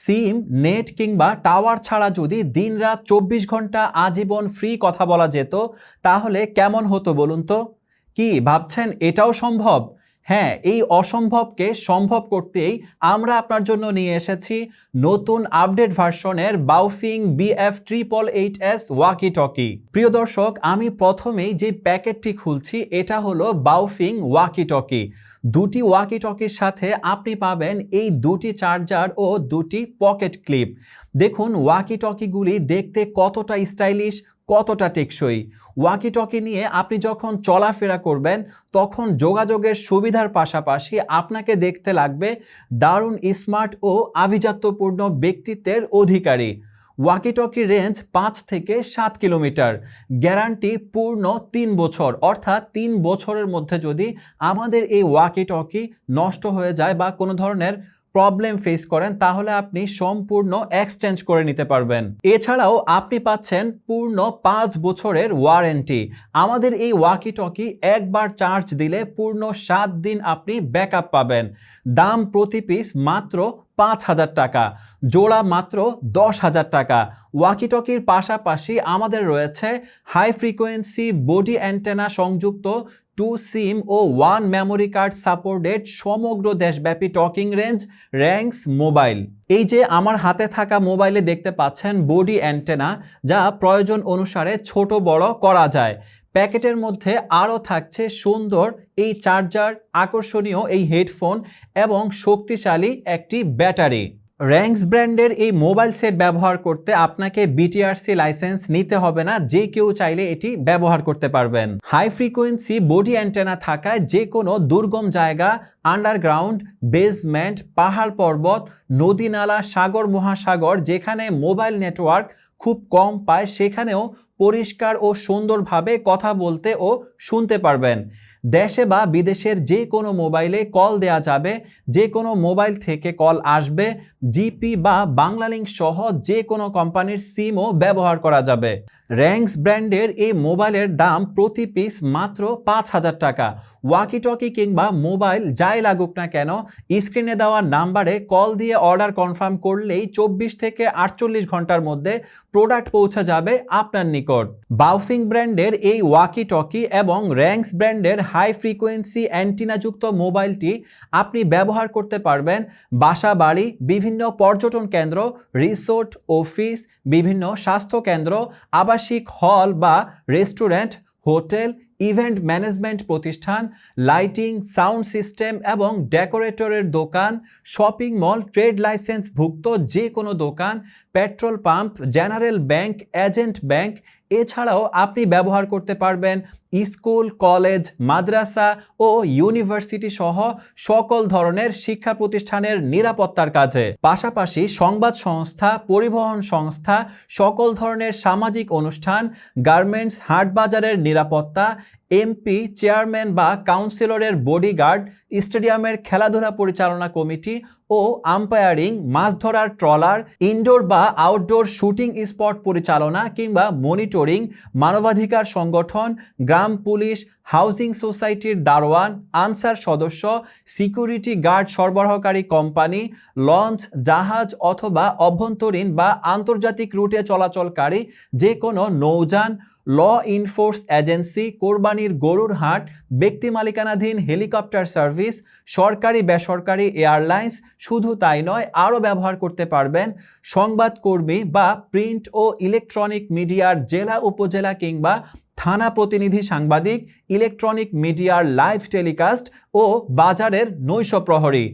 সিম, net কিংবা tower ছাড়া যদি দিনরাত ২৪ ঘন্টা আজীবন ফ্রি কথা বলা যেত তাহলে কেমন হতো বলুন তো? কি ভাবছেন এটাও সম্ভব? হ্যাঁ, এই অসম্ভবকে সম্ভব করতেই আমরা আপনার জন্য নিয়ে এসেছি নতুন আপডেট ভার্সনের বাওফিং BF888S ওয়াকি টকি। প্রিয় দর্শক, আমি প্রথমেই যে প্যাকেটটি খুলছি এটা হলো বাওফিং ওয়াকি টকি। দুটি ওয়াকি টকির সাথে আপনি পাবেন এই দুটি চার্জার ও দুটি পকেট ক্লিপ। দেখুন ওয়াকি টকিগুলি দেখতে কতটা স্টাইলিশ, কতটা টেকসই। ওয়াকি টকি নিয়ে আপনি যখন চলাফেরা করবেন তখন যোগাযোগের সুবিধার পাশাপাশি আপনাকে দেখতে লাগবে দারুণ স্মার্ট ও আভিজাত্যপূর্ণ ব্যক্তিত্বের অধিকারী। ওয়াকি টকির রেঞ্জ 5 থেকে 7 কিলোমিটার, গ্যারান্টি পূর্ণ 3 বছর, অর্থাৎ 3 বছরের মধ্যে যদি আমাদের এই ওয়াকি টকি নষ্ট হয়ে যায় বা কোনো ধরনের প্রবলেম ফেস করেন তাহলে আপনি সম্পূর্ণ এক্সচেঞ্জ করে নিতে পারবেন। এছাড়াও আপনি পাচ্ছেন পূর্ণ 5 বছরের ওয়ারেন্টি। আমাদের এই ওয়াকি টকি একবার চার্জ দিলে পূর্ণ 7 দিন আপনি ব্যাকআপ পাবেন। দাম প্রতি পিস মাত্র 5,000 টাকা, জোড়া মাত্র 10,000 টাকা। ওয়াকি টকির পাশাপাশি আমাদের রয়েছে হাই ফ্রিকোয়েন্সি বডি অ্যান্টেনা সংযুক্ত 2 সিম ও 1 মেমোরি কার্ড সাপোর্টেড সমগ্র দেশব্যাপী টকিং রেঞ্জ র্যাঙ্কস মোবাইল। এই যে আমার হাতে থাকা মোবাইলে দেখতে পাচ্ছেন বডি অ্যান্টেনা, যা প্রয়োজন অনুসারে ছোট বড় করা যায়। প্যাকেটের মধ্যে আরও থাকছে সুন্দর এই চার্জার, আকর্ষণীয় এই হেডফোন এবং শক্তিশালী একটি ব্যাটারি। র্যাঙ্কস ব্র্যান্ডের এই মোবাইল সেট ব্যবহার করতে আপনাকে BTRC লাইসেন্স নিতে হবে না, যে কেউ চাইলে এটি ব্যবহার করতে পারবেন। হাই ফ্রিকোয়েন্সি বডি অ্যান্টেনা থাকায় যে কোনো দুর্গম জায়গা, আন্ডারগ্রাউন্ড, বেসমেন্ট, পাহাড় পর্বত, নদী নালা, সাগর মহাসাগর যেখানে মোবাইল নেটওয়ার্ক খুব কম পায় সেখানেও পরিষ্কার ও সুন্দরভাবে কথা বলতে ও শুনতে পারবেন। দেশে বা বিদেশের যে কোনো মোবাইলে কল দেয়া যাবে, যে কোনো মোবাইল থেকে কল আসবে। জিপি বা বাংলালিংক সহ যে কোনো কোম্পানির সিমও ব্যবহার করা যাবে। র্যাঙ্কস ব্র্যান্ডের এই মোবাইলের দাম প্রতি পিস মাত্র 5,000 টাকা। ওয়াকি টকি কিংবা মোবাইল যাই লাগুক না কেন, স্ক্রিনে দেওয়া নাম্বারে কল দিয়ে অর্ডার কনফার্ম করলেই 24 থেকে 48 ঘন্টার মধ্যে প্রোডাক্ট পৌঁছে যাবে আপনার নিকট। বাওফিং ব্র্যান্ডের এই ওয়াকি টকি এবং র্যাঙ্কস ব্র্যান্ডের হাই ফ্রিকোয়েন্সি অ্যান্টিনাযুক্ত মোবাইলটি আপনি ব্যবহার করতে পারবেন বাসা বাড়ি, বিভিন্ন পর্যটন কেন্দ্র, রিসোর্ট, অফিস, বিভিন্ন স্বাস্থ্য কেন্দ্র, আবাসিক হল বা রেস্টুরেন্ট, হোটেল, ইভেন্ট ম্যানেজমেন্ট প্রতিষ্ঠান, লাইটিং, সাউন্ড সিস্টেম এবং ডেকোরেটরের দোকান, শপিং মল, ট্রেড লাইসেন্সভুক্ত যে কোনো দোকান, petrol pump, general bank, agent bank. এছাড়াও আপনি ব্যবহার করতে পারবেন স্কুল, কলেজ, মাদ্রাসা ও ইউনিভার্সিটি সহ সকল ধরনের শিক্ষা প্রতিষ্ঠানের নিরাপত্তার কাজে। পাশাপাশি সংবাদ সংস্থা, পরিবহন সংস্থা, সকল ধরনের সামাজিক অনুষ্ঠান, গার্মেন্টস, হাটবাজারের নিরাপত্তা, এমপি, চেয়ারম্যান বা কাউন্সিলরের বডিগার্ড, স্টেডিয়ামের খেলাধুলা পরিচালনা কমিটি ও আম্পায়ারিং, মাছ ধরার ট্রলার, ইনডোর বা আউটডোর শুটিং স্পট পরিচালনা কিংবা মনিটরিং, মানবাধিকার সংগঠন, গ্রাম পুলিশ, হাউজিং সোসাইটির দারোয়ান, আনসার সদস্য, সিকিউরিটি গার্ড সরবরাহকারী কোম্পানি, লঞ্চ, জাহাজ অথবা অভ্যন্তরীণ বা আন্তর্জাতিক রুটে চলাচলকারী যে কোনো নৌযান, ল ইনফোর্স এজেন্সি, কোরবানির গরুর হাট, ব্যক্তি মালিকানাধীন হেলিকপ্টার সার্ভিস, সরকারি বেসরকারি এয়ারলাইন্স। শুধু তাই নয়, আরও ব্যবহার করতে পারবেন সংবাদকর্মী বা প্রিন্ট ও ইলেকট্রনিক মিডিয়ার জেলা, উপজেলা কিংবা থানা প্রতিনিধি সাংবাদিক, ইলেকট্রনিক মিডিয়ার লাইভ টেলিকাস্ট ও বাজারের নৈশ প্রহরী।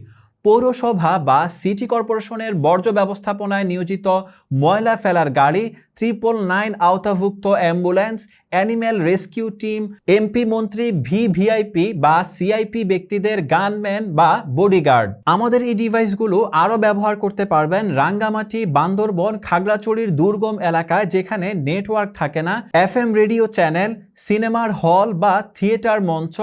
পৌরসভা বা সিটি কর্পোরেশনের বর্জ্য ব্যবস্থাপনায় নিয়োজিত ময়লা ফেলার গাড়ি, 999 আওতাভুক্ত ambulance, animal rescue team, MP মন্ত্রী, ভিভিআইপি বা সিআইপি ব্যক্তিদের গানম্যান বা বডিগার্ড। আমাদের এই ডিভাইসগুলো আরও ব্যবহার করতে পারবেন রাঙ্গামাটি, বান্দরবন, খাগড়াছড়ির দুর্গম এলাকায় যেখানে নেটওয়ার্ক থাকে না। FM রেডিও চ্যানেল, সিনেমার হল বা থিয়েটার মঞ্চ,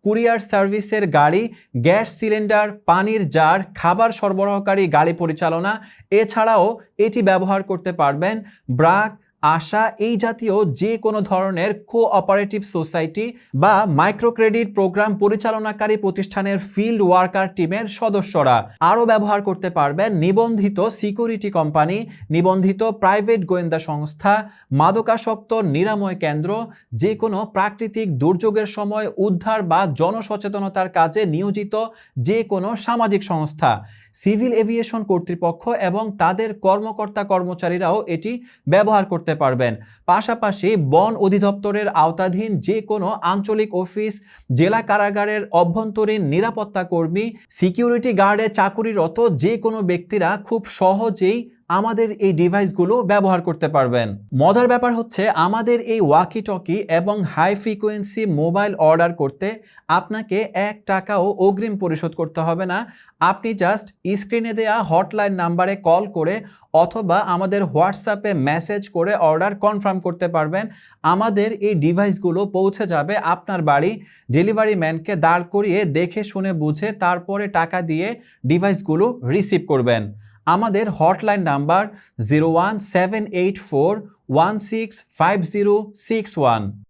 কুরিয়ার সার্ভিসের গাড়ি, গ্যাস সিলিন্ডার, পানির জার, খাবার সরবরাহকারী গাড়ি পরিচালনা। এছাড়াও এটি ব্যবহার করতে পারবেন ব্রাক, আশা এই জাতীয় যে কোনো ধরনের কোঅপারেটিভ সোসাইটি বা মাইক্রোক্রেডিট প্রোগ্রাম পরিচালনাকারী প্রতিষ্ঠানের ফিল্ড ওয়ার্কার টিমের সদস্যরা আরও ব্যবহার করতে পারবেন নিবন্ধিত সিকিউরিটি কোম্পানি, নিবন্ধিত প্রাইভেট গোয়েন্দা সংস্থা, মাদকাসক্ত নিরাময় কেন্দ্র, যে কোনো প্রাকৃতিক দুর্যোগের সময় উদ্ধার বা জনসচেতনতার কাজে নিয়োজিত যে কোনো সামাজিক সংস্থা, সিভিল এভিয়েশন কর্তৃপক্ষ এবং তাদের কর্মকর্তা কর্মচারীরাও এটি ব্যবহার করতে পারবেন। পাশাপাশি বন অধিদপ্তরের আওতাধীন যে কোনো আঞ্চলিক অফিস, জেলা কারাগারের অভ্যন্তরীণ নিরাপত্তা কর্মী, সিকিউরিটি গার্ডে চাকুরিরত যে কোনো ব্যক্তিরা খুব সহজেই আমাদের এই ডিভাইসগুলো ব্যবহার করতে পারবেন। মজার ব্যাপার হচ্ছে আমাদের এই ওয়াকি টকি এবং হাই ফ্রিকোয়েন্সি মোবাইল অর্ডার করতে আপনাকে 1 টাকাও অগ্রিম পরিশোধ করতে হবে না। আপনি জাস্ট স্ক্রিনে দেওয়া হটলাইন নাম্বারে কল করে অথবা আমাদের হোয়াটসঅ্যাপে মেসেজ করে অর্ডার কনফার্ম করতে পারবেন। আমাদের এই ডিভাইসগুলো পৌঁছে যাবে আপনার বাড়ি। ডেলিভারি ম্যানকে দাঁড় করিয়ে দেখে শুনে বুঝে তারপরে টাকা দিয়ে ডিভাইসগুলো রিসিভ করবেন। আমাদের হটলাইন নাম্বার 01784165061।